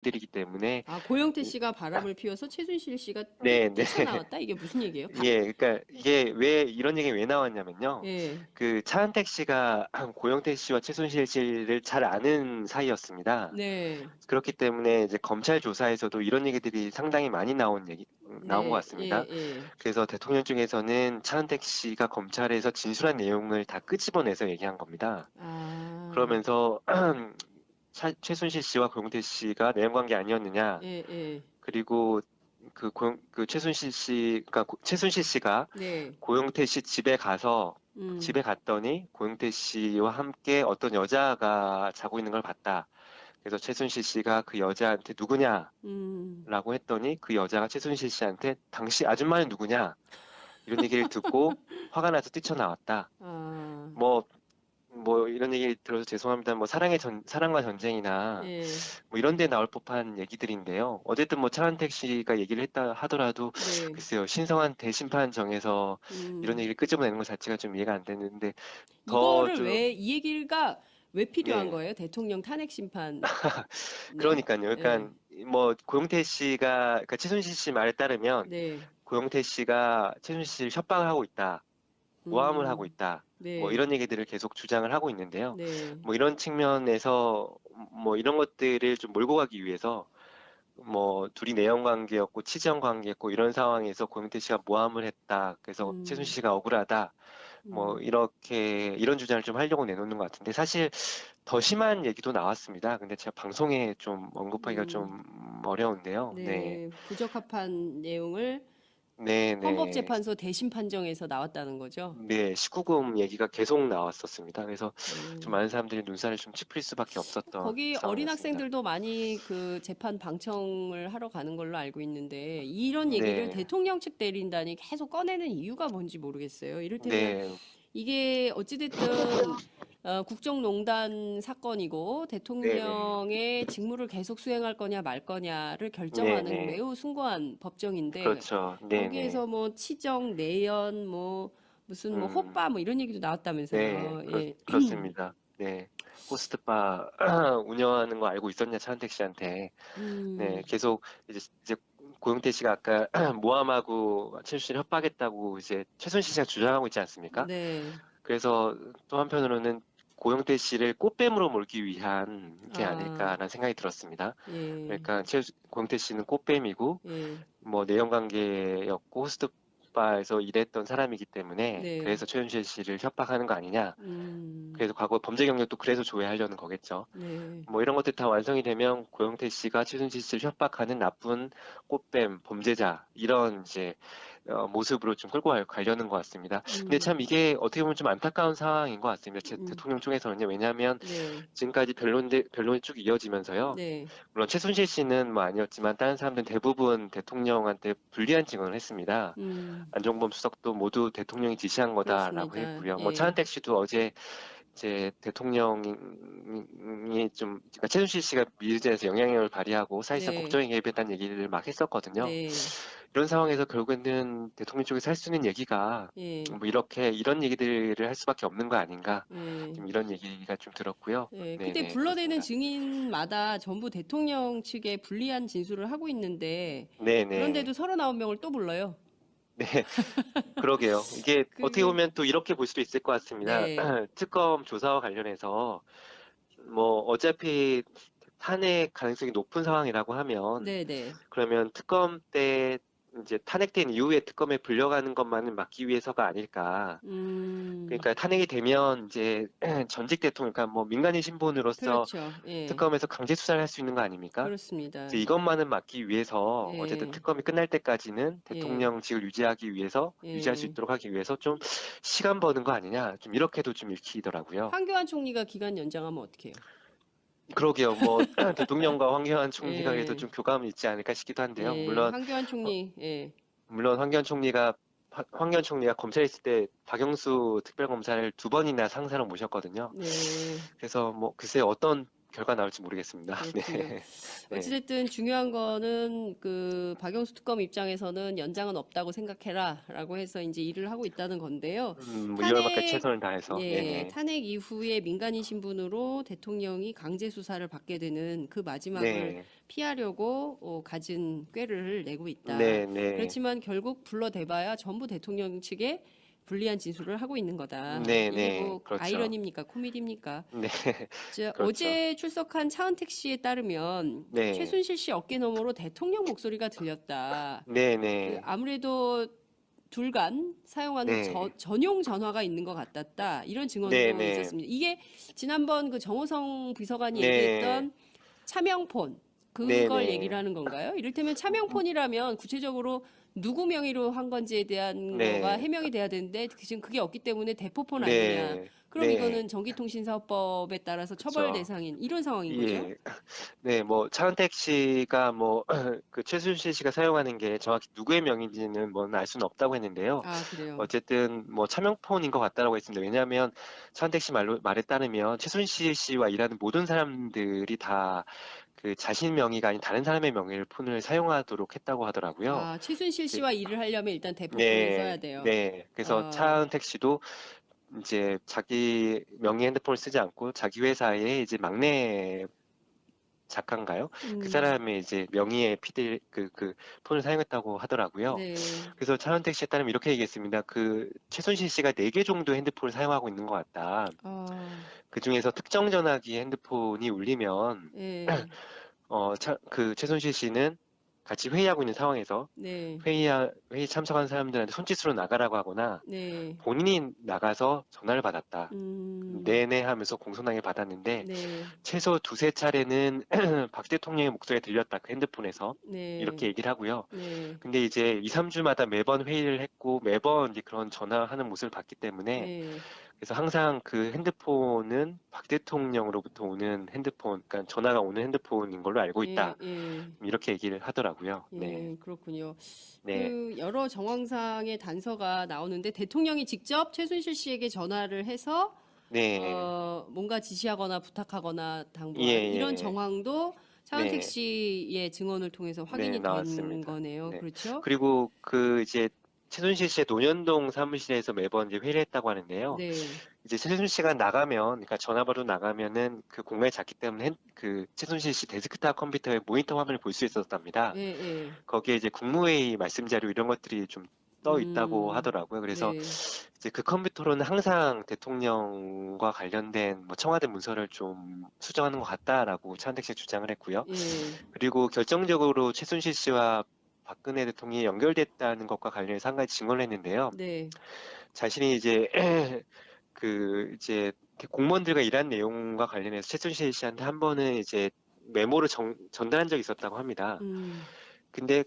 들이기 때문에 아, 고영태 씨가 바람을 피워서 최순실 씨가 네, 네. 뛰쳐나왔다? 이게 무슨 얘기예요? 예, 그러니까 이게 왜 이런 얘기 왜 나왔냐면요. 예. 그 차은택 씨가 고영태 씨와 최순실 씨를 잘 아는 사이였습니다. 네. 그렇기 때문에 이제 검찰 조사에서도 이런 얘기들이 상당히 많이 나온 것 네. 예, 같습니다. 예. 그래서 대통령 쪽에서는 차은택 씨가 검찰에서 진술한 내용을 다 끄집어내서 얘기한 겁니다. 아, 그러면서 최순실 씨와 고영태 씨가 내연 관계 아니었느냐. 예, 예. 그리고 그 최순실 씨, 그러니까 최순실 씨가 네. 고영태 씨 집에 가서 음, 집에 갔더니 고영태 씨와 함께 어떤 여자가 자고 있는 걸 봤다. 그래서 최순실 씨가 그 여자한테 누구냐라고 음. 했더니 그 여자가 최순실 씨한테 당시 아줌마는 누구냐 이런 얘기를 듣고 화가 나서 뛰쳐나왔다. 아, 뭐 이런 얘기 들어서 죄송합니다. 뭐 사랑과 전쟁이나 예. 뭐 이런 데 나올 법한 얘기들인데요. 어쨌든 뭐 차은택 씨가 얘기를 했다 하더라도 네. 글쎄요. 신성한 대심판 정에서 이런 음. 얘기를 끄집어내는 것 자체가 좀 이해가 안 되는데 더 이거를 좀 왜, 이 얘기가 왜 필요한 네. 거예요? 대통령 탄핵 심판에? 그러니까요. 그러니까 예. 뭐 고영태 씨가 그러니까 최순실 씨 말에 따르면 네. 고영태 씨가 최순실 씨를 협박을 하고 있다. 모함을 하고 음. 있다. 뭐 네. 이런 얘기들을 계속 주장을 하고 있는데요. 네. 뭐 이런 측면에서 뭐 이런 것들을 좀 몰고 가기 위해서 뭐 둘이 내연 관계였고 치정 관계였고 이런 상황에서 고영태 씨가 모함을 했다. 그래서 최순실 음. 씨가 억울하다. 뭐 음. 이렇게 이런 주장을 좀 하려고 내놓는 것 같은데 사실 더 심한 얘기도 나왔습니다. 근데 제가 방송에 좀 언급하기가 음. 좀 어려운데요. 네. 네. 부적합한 내용을 네, 네. 헌법재판소 대신 판정에서 나왔다는 거죠. 네, 19금 얘기가 계속 나왔었습니다. 그래서 좀 네. 많은 사람들이 눈살을 좀 찌푸릴 수밖에 없었던 거기 어린 상황이었습니다. 학생들도 많이 그 재판 방청을 하러 가는 걸로 알고 있는데 이런 얘기를 네, 대통령 측 대리인단이 계속 꺼내는 이유가 뭔지 모르겠어요. 이를테면 네, 이게 어찌됐든 국정농단 사건이고 네, 네, 대통령의 직무를 계속 수행할 거냐 말 거냐를 네, 결정하는 네. 매우 숭고한 법정인데 그렇죠. 네, 네. 여기에서 뭐 치정, 내연, 뭐 무슨 뭐 음, 호빠 뭐 이런 얘기도 네, 나왔다면서요. 예. 그렇습니다. 네. 호스트바 운영하는 거 알고 있었냐, 차은택 씨한테. 네, 음, 계속 이제 고영태 씨가 아까 모함하고 최순실 협박했다고 이제 최순실 씨가 주장하고 있지 않습니까? 네. 그래서 또 한편으로는 고영태 씨를 꽃뱀으로 몰기 위한 게 아, 아닐까라는 생각이 들었습니다. 예, 그러니까 고영태 씨는 꽃뱀이고 예, 뭐 내연 관계였고 호스트바에서 일했던 사람이기 때문에 네, 그래서 최순실 씨를 협박하는 거 아니냐. 음, 그래서 과거 범죄 경력도 그래서 조회하려는 거겠죠. 네, 뭐 이런 것들 다 완성이 되면 고영태 씨가 최순실 씨를 협박하는 나쁜 꽃뱀 범죄자 이런 이제 모습으로 좀 끌고 가려는 것 같습니다. 근데 음, 참 이게 어떻게 보면 좀 안타까운 상황인 것 같습니다. 제 음, 대통령 쪽에서는요. 왜냐하면 네, 지금까지 변론이 쭉 이어지면서요. 네, 물론 최순실 씨는 뭐 아니었지만 다른 사람들은 대부분 대통령한테 불리한 증언을 했습니다. 안종범 수석도 모두 대통령이 지시한 거다라고 그렇습니다. 했고요. 뭐 예, 차은택 씨도 어제 이제 대통령이 그러니까 최순실 씨가 미르재에서 영향력을 발휘하고 사실상 네, 국정에 개입했다는 얘기를 막 했었거든요. 네, 이런 상황에서 결국에는 대통령 쪽에서 할 수 있는 얘기가 예, 뭐 이런 얘기들을 할 수밖에 없는 거 아닌가. 예, 좀 이런 얘기가 좀 들었고요. 예. 근데 네네, 불러내는 그렇습니다. 증인마다 전부 대통령 측에 불리한 진술을 하고 있는데 네네. 그런데도 39명을 또 불러요. 네, 그러게요. 이게 어떻게 그게, 보면 또 이렇게 볼 수도 있을 것 같습니다. 네, 특검 조사와 관련해서 뭐 어차피 탄핵 가능성이 높은 상황이라고 하면 네, 네, 그러면 특검 때 이제 탄핵된 이후에 특검에 불려가는 것만을 막기 위해서가 아닐까. 음, 그러니까 탄핵이 되면 이제 전직 대통령, 그러니까 뭐 민간인 신분으로서 그렇죠. 예, 특검에서 강제 수사를 할 수 있는 거 아닙니까? 이제 그렇습니다. 이것만은 막기 위해서 어쨌든 예, 특검이 끝날 때까지는 예, 대통령직을 유지할 수 예. 있도록 하기 위해서 좀 시간 버는 거 아니냐. 좀 이렇게도 좀 읽히더라고요. 황교안 총리가 기간 연장하면 어떡해요? 그러게요. 뭐 대통령과 황교안 총리가 그래도 예, 좀 교감이 있지 않을까 싶기도 한데요. 예, 황교안 총리, 예, 물론 황교안 총리가 검찰에 있을 때 박영수 특별검사를 두 번이나 상사로 모셨거든요. 네, 그래서 뭐 글쎄요 어떤 결과 나올지 모르겠습니다. 그렇군요. 네. 네. 어찌됐든 중요한 거는 그 박영수 특검 입장에서는 연장은 없다고 생각해라라고 해서 이제 일을 하고 있다는 건데요. 뭐 2월밖에 탄핵 최선을 다해서. 예, 네네. 탄핵 이후에 민간인 신분으로 대통령이 강제 수사를 받게 되는 그 마지막을 네. 피하려고 가진 꾀를 내고 있다. 네네. 그렇지만 결국 불러대봐야 전부 대통령 측에 불리한 진술을 하고 있는 거다. 이게 네네. 뭐 그렇죠. 아이러니입니까? 코미디입니까? 네. 그렇죠. 어제 출석한 차은택 씨에 따르면 네. 최순실 씨 어깨 너머로 대통령 목소리가 들렸다. 그 네네. 아무래도 둘간 사용하는 네. 전용 전화가 있는 것 같았다. 이런 증언도 네네. 있었습니다. 이게 지난번 그 정호성 비서관이 네. 얘기했던 차명폰 그걸 얘기를 네네. 하는 건가요? 이를테면 차명폰이라면 구체적으로 누구 명의로 한 건지에 대한 거가 네. 해명이 돼야 되는데 지금 그게 없기 때문에 대포폰 아니냐. 네. 그럼 네. 이거는 전기통신사업법에 따라서 처벌 그렇죠. 대상인 이런 상황인 거죠? 예. 네, 뭐 차은택 씨가 뭐 그 최순실 씨가 사용하는 게 정확히 누구의 명의인지는 뭐 알 수는 없다고 했는데요. 아, 그래요. 어쨌든 뭐 차명폰인 것 같다라고 했습니다. 왜냐하면 차은택 씨 말에 따르면 최순실 씨와 일하는 모든 사람들이 다 그 자신 명의가 아닌 다른 사람의 명의를 폰을 사용하도록 했다고 하더라고요. 아, 최순실 그- 씨와 일을 하려면 일단 대포폰을 써야 네, 돼요. 네. 그래서 아, 차은택 씨도 이제 자기 명의 핸드폰을 쓰지 않고 자기 회사에 이제 막내 작가인가요? 그 음, 사람의 이제 명의의 그 폰을 사용했다고 하더라고요. 네. 그래서 차은택 씨에 따르면 이렇게 얘기했습니다. 그 최순실 씨가 4개 정도 핸드폰을 사용하고 있는 것 같다. 아, 그 중에서 특정 전화기 핸드폰이 울리면 예, 그 최순실 씨는 같이 회의하고 있는 상황에서 네, 회의 참석한 사람들한테 손짓으로 나가라고 하거나 네, 본인이 나가서 전화를 받았다. 음, 네네 하면서 공손하게 받았는데 네, 최소 두세 차례는 박 대통령의 목소리가 들렸다. 그 핸드폰에서. 네, 이렇게 얘기를 하고요. 네, 근데 이제 2, 3주마다 매번 회의를 했고 매번 이제 그런 전화하는 모습을 봤기 때문에 네, 그래서 항상 그 핸드폰은 박 대통령으로부터 오는 핸드폰, 그러니까 전화가 오는 핸드폰인 걸로 알고 예, 있다. 예, 이렇게 얘기를 하더라고요. 네. 예, 그렇군요. 네. 그 여러 정황상의 단서가 나오는데 대통령이 직접 최순실 씨에게 전화를 해서 네. 뭔가 지시하거나 부탁하거나 예, 당부한 이런 예. 정황도 차은택 네. 씨의 증언을 통해서 네, 확인이 된 나왔습니다. 거네요. 네. 그렇죠? 그리고 그 이제 최순실 씨의 논현동 사무실에서 매번 이제 회의를 했다고 하는데요. 네, 이제 최순실 씨가 나가면, 그러니까 전화번호 나가면은 그 공간이 작기 때문에 그 최순실 씨 데스크탑 컴퓨터에 모니터 화면을 볼 수 있었답니다. 예, 예, 거기에 이제 국무회의 말씀 자료 이런 것들이 좀 떠 있다고 하더라고요. 그래서 네, 이제 그 컴퓨터로는 항상 대통령과 관련된 뭐 청와대 문서를 좀 수정하는 것 같다라고 차은택 씨가 주장을 했고요. 예, 그리고 결정적으로 최순실 씨와 박근혜 대통령이 연결됐다는 것과 관련해서 한 가지 증언을 했는데요. 네, 자신이 이제 그 이제 공무원들과 일한 내용과 관련해서 최순실 씨한테 한 번은 이제 메모를 전달한 적이 있었다고 합니다. 음, 근데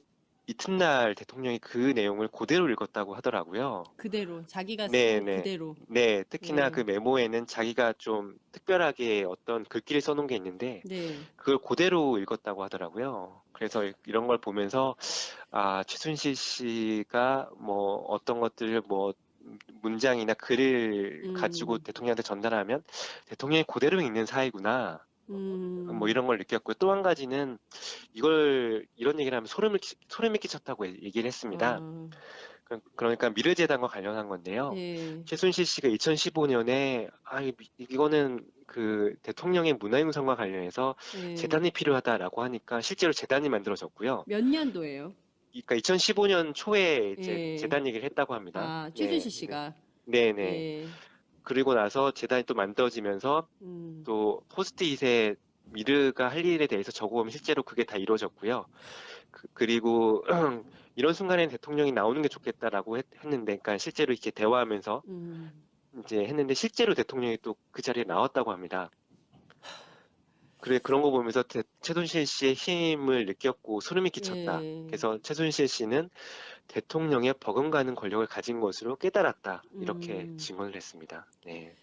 이튿날 대통령이 그 내용을 그대로 읽었다고 하더라고요. 그대로 자기가 쓴 네네. 그대로, 네, 특히나 그 예, 메모에는 자기가 좀 특별하게 어떤 글귀를 써놓은 게 있는데 네, 그걸 그대로 읽었다고 하더라고요. 그래서 이런 걸 보면서 아, 최순실 씨가 뭐 어떤 것들을 뭐 문장이나 글을 가지고 음, 대통령한테 전달하면 대통령이 그대로 읽는 사이구나. 뭐 음, 이런 걸 느꼈고요. 또 한 가지는 이런 얘기를 하면 소름이 끼쳤다고 얘기를 했습니다. 아, 그러니까 미르재단과 관련한 건데요. 예, 최순실 씨가 2015년에 이거는 그 대통령의 문화유산과 관련해서 예, 재단이 필요하다라고 하니까 실제로 재단이 만들어졌고요. 몇 년도예요? 그러니까 2015년 초에 이제 예, 재단 얘기를 했다고 합니다. 아, 네, 최순실 네, 씨가, 네, 네. 예, 그리고 나서 재단이 또 만들어지면서 음, 또 포스트잇에 미르가 할 일에 대해서 적어보면 실제로 그게 다 이루어졌고요. 그리고 이런 순간에 대통령이 나오는 게 좋겠다라고 했는데, 그러니까 실제로 이렇게 대화하면서 음, 이제 했는데 실제로 대통령이 또 그 자리에 나왔다고 합니다. 그런 거 보면서 최순실 씨의 힘을 느꼈고 소름이 끼쳤다. 예, 그래서 최순실 씨는 대통령의 버금가는 권력을 가진 것으로 깨달았다. 이렇게 음. 증언을 했습니다. 네.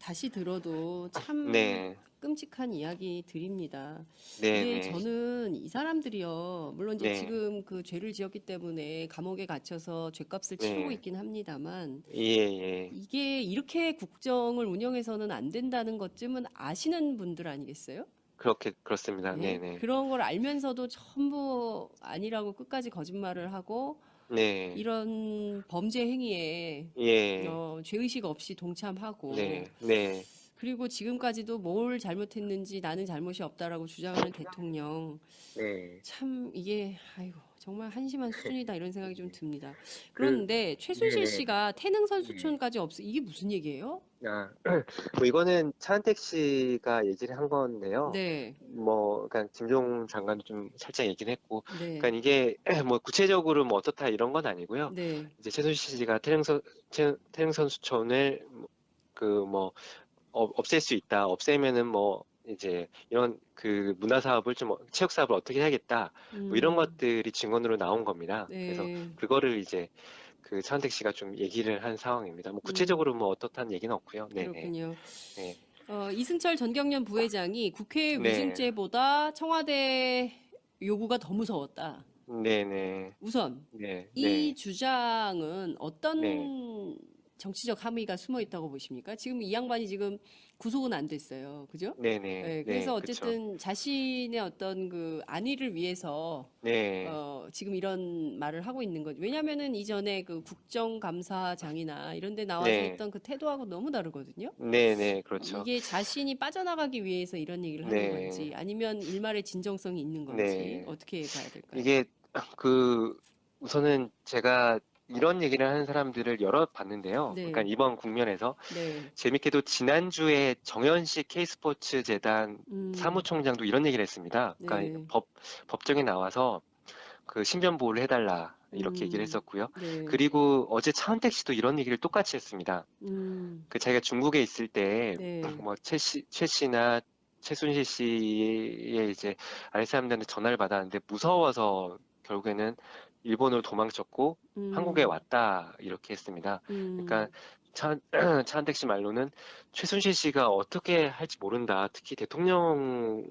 다시 들어도 참 네. 끔찍한 이야기들입니다. 네, 근데 네, 저는 이 사람들이요, 물론 이제 네, 지금 그 죄를 지었기 때문에 감옥에 갇혀서 죄값을 치르고 네, 있긴 합니다만, 예, 예, 이게 이렇게 국정을 운영해서는 안 된다는 것쯤은 아시는 분들 아니겠어요? 그렇습니다. 네, 예? 네, 그런 걸 알면서도 전부 아니라고 끝까지 거짓말을 하고 네, 이런 범죄 행위에 예, 죄의식 없이 동참하고 네, 네, 그리고 지금까지도 뭘 잘못했는지 나는 잘못이 없다라고 주장하는 대통령 네, 참 이게 아이고 정말 한심한 수준이다 이런 생각이 좀 듭니다. 그, 그런데 최순실 네, 씨가 태능 네. 선수촌까지 없어 이게 무슨 얘기예요? 아, 뭐 이거는 차은택 씨가 얘기를 한 건데요. 네, 그러니까 김종 장관도 좀 살짝 얘기를 했고, 네, 그러니까 이게 뭐 구체적으로 뭐 어떻다 이런 건 아니고요. 네, 이제 최순실 씨가 태릉 선수촌을 뭐 없앨 수 있다. 없애면은 뭐 이제 이런 그 문화 사업을 좀 체육 사업을 어떻게 해야겠다. 뭐 이런 음, 것들이 증언으로 나온 겁니다. 그래서 네, 그거를 이제 그 차은택 씨가 좀 얘기를 한 상황입니다. 뭐 음, 구체적으로 뭐 어떻다는 얘기는 없고요. 네네. 그렇군요. 네. 이승철 전경련 부회장이 국회 네. 위증죄보다 청와대 요구가 더 무서웠다. 네네. 우선 네. 이 네. 주장은 네. 어떤 정치적 함의가 숨어 있다고 보십니까? 지금 이 양반이 지금 구속은 안 됐어요. 그죠? 네네. 예, 네. 그래서 그쵸. 어쨌든 자신의 어떤 그 안위를 위해서 네. 지금 이런 말을 하고 있는 거죠. 왜냐면은 이전에 그 국정감사장이나 이런 데 나와서 네. 했던 그 태도하고 너무 다르거든요. 네네. 그렇죠. 이게 자신이 빠져나가기 위해서 이런 얘기를 하는 네. 건지 아니면 일말의 진정성이 있는 건지 네. 어떻게 봐야 될까요? 이게 그 우선은 제가 이런 얘기를 하는 사람들을 여러 봤는데요. 그러니까 네, 이번 국면에서 네, 재밌게도 지난주에 정현식 K스포츠 재단 음, 사무총장도 이런 얘기를 했습니다. 그러니까 네, 법정에 나와서 그 신변 보호를 해달라 이렇게 얘기를 했었고요. 네, 그리고 어제 차은택 씨도 이런 얘기를 똑같이 했습니다. 음, 그 자기가 중국에 있을 때 네, 뭐 최 씨나 최순실 씨의 이제 아랫 사람들한테 전화를 받았는데 무서워서 결국에는 일본으로 도망쳤고 한국에 음, 왔다 이렇게 했습니다. 음, 그러니까 차은택 씨 말로는 최순실 씨가 어떻게 할지 모른다. 특히 대통령의